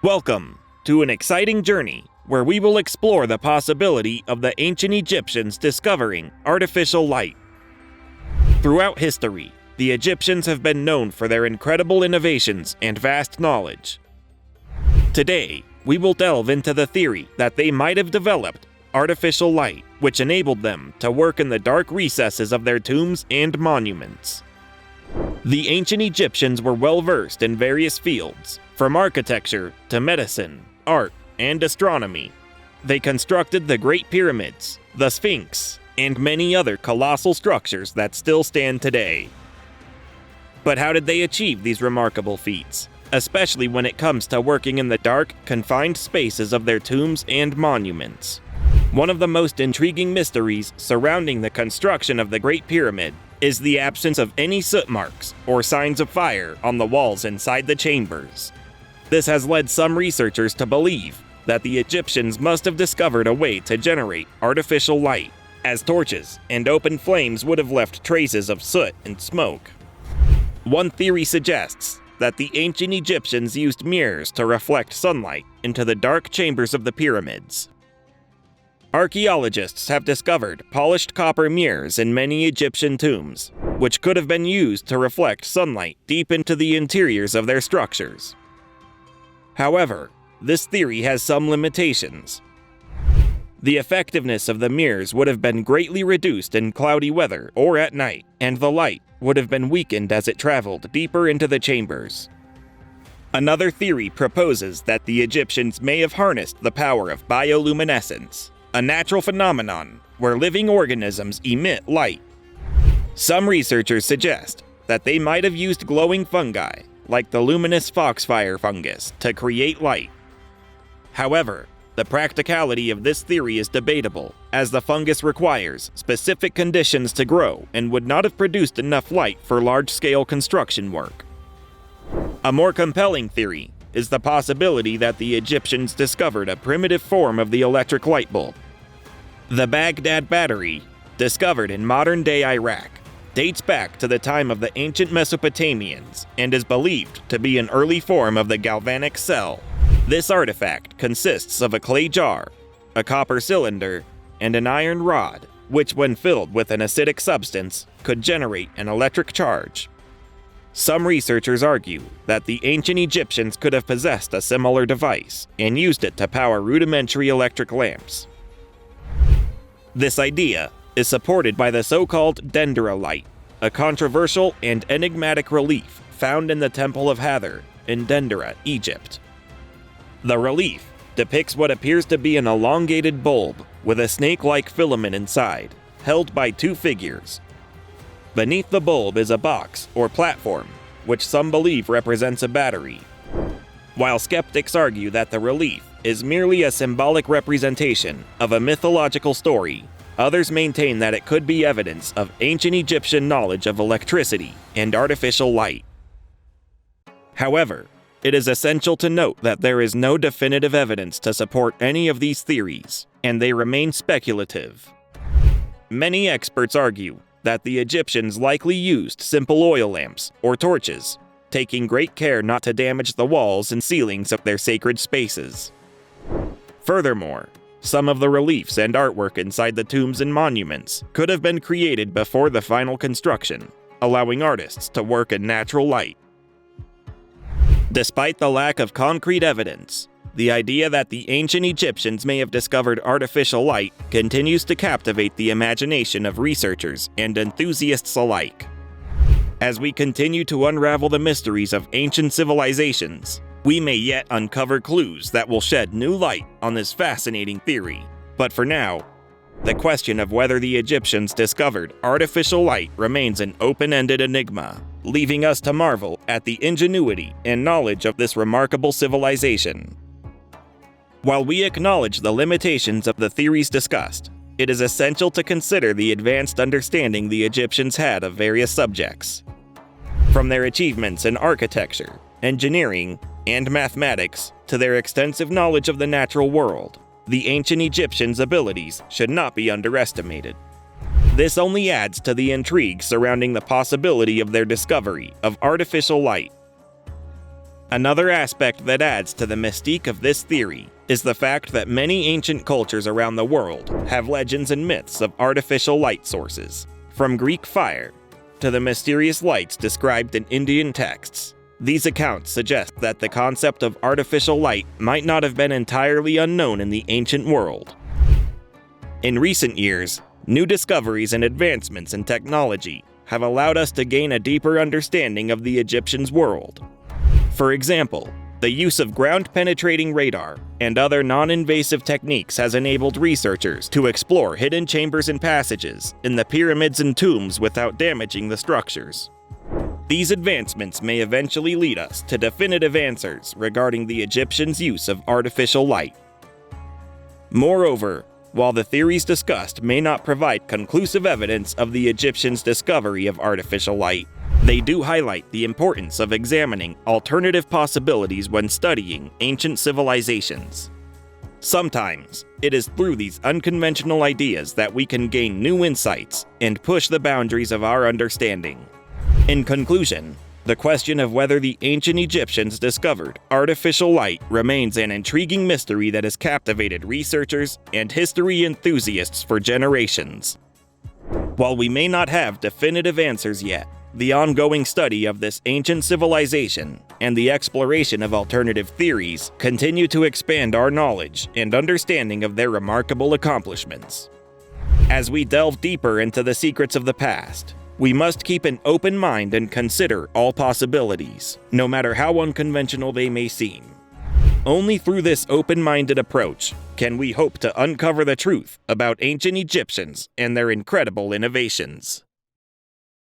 Welcome to an exciting journey where we will explore the possibility of the ancient Egyptians discovering artificial light. Throughout history, the Egyptians have been known for their incredible innovations and vast knowledge. Today, we will delve into the theory that they might have developed artificial light, which enabled them to work in the dark recesses of their tombs and monuments. The ancient Egyptians were well versed in various fields, from architecture to medicine, art, and astronomy. They constructed the Great Pyramids, the Sphinx, and many other colossal structures that still stand today. But how did they achieve these remarkable feats, especially when it comes to working in the dark, confined spaces of their tombs and monuments? One of the most intriguing mysteries surrounding the construction of the Great Pyramid is the absence of any soot marks or signs of fire on the walls inside the chambers. This has led some researchers to believe that the Egyptians must have discovered a way to generate artificial light, as torches and open flames would have left traces of soot and smoke. One theory suggests that the ancient Egyptians used mirrors to reflect sunlight into the dark chambers of the pyramids. Archaeologists have discovered polished copper mirrors in many Egyptian tombs, which could have been used to reflect sunlight deep into the interiors of their structures. However, this theory has some limitations. The effectiveness of the mirrors would have been greatly reduced in cloudy weather or at night, and the light would have been weakened as it traveled deeper into the chambers. Another theory proposes that the Egyptians may have harnessed the power of bioluminescence, a natural phenomenon where living organisms emit light. Some researchers suggest that they might have used glowing fungi, like the luminous foxfire fungus, to create light. However, the practicality of this theory is debatable, as the fungus requires specific conditions to grow and would not have produced enough light for large-scale construction work. A more compelling theory is the possibility that the Egyptians discovered a primitive form of the electric light bulb. The Baghdad battery, discovered in modern-day Iraq, dates back to the time of the ancient Mesopotamians and is believed to be an early form of the galvanic cell. This artifact consists of a clay jar, a copper cylinder, and an iron rod, which when filled with an acidic substance, could generate an electric charge. Some researchers argue that the ancient Egyptians could have possessed a similar device and used it to power rudimentary electric lamps. This idea is supported by the so-called dendrolite, a controversial and enigmatic relief found in the Temple of Hathor in Dendera, Egypt. The relief depicts what appears to be an elongated bulb with a snake-like filament inside, held by two figures. Beneath the bulb is a box or platform, which some believe represents a battery. While skeptics argue that the relief is merely a symbolic representation of a mythological story, others maintain that it could be evidence of ancient Egyptian knowledge of electricity and artificial light. However, it is essential to note that there is no definitive evidence to support any of these theories, and they remain speculative. Many experts argue that the Egyptians likely used simple oil lamps or torches, taking great care not to damage the walls and ceilings of their sacred spaces. Furthermore, some of the reliefs and artwork inside the tombs and monuments could have been created before the final construction, allowing artists to work in natural light. Despite the lack of concrete evidence, the idea that the ancient Egyptians may have discovered artificial light continues to captivate the imagination of researchers and enthusiasts alike. As we continue to unravel the mysteries of ancient civilizations, we may yet uncover clues that will shed new light on this fascinating theory. But for now, the question of whether the Egyptians discovered artificial light remains an open-ended enigma, leaving us to marvel at the ingenuity and knowledge of this remarkable civilization. While we acknowledge the limitations of the theories discussed, it is essential to consider the advanced understanding the Egyptians had of various subjects. From their achievements in architecture, engineering, and mathematics to their extensive knowledge of the natural world, the ancient Egyptians' abilities should not be underestimated. This only adds to the intrigue surrounding the possibility of their discovery of artificial light. Another aspect that adds to the mystique of this theory is the fact that many ancient cultures around the world have legends and myths of artificial light sources, from Greek fire to the mysterious lights described in Indian texts. These accounts suggest that the concept of artificial light might not have been entirely unknown in the ancient world. In recent years, new discoveries and advancements in technology have allowed us to gain a deeper understanding of the Egyptians' world. For example, the use of ground-penetrating radar and other non-invasive techniques has enabled researchers to explore hidden chambers and passages in the pyramids and tombs without damaging the structures. These advancements may eventually lead us to definitive answers regarding the Egyptians' use of artificial light. Moreover, while the theories discussed may not provide conclusive evidence of the Egyptians' discovery of artificial light, they do highlight the importance of examining alternative possibilities when studying ancient civilizations. Sometimes, it is through these unconventional ideas that we can gain new insights and push the boundaries of our understanding. In conclusion, the question of whether the ancient Egyptians discovered artificial light remains an intriguing mystery that has captivated researchers and history enthusiasts for generations. While we may not have definitive answers yet, the ongoing study of this ancient civilization and the exploration of alternative theories continue to expand our knowledge and understanding of their remarkable accomplishments. As we delve deeper into the secrets of the past, we must keep an open mind and consider all possibilities, no matter how unconventional they may seem. Only through this open-minded approach can we hope to uncover the truth about ancient Egyptians and their incredible innovations.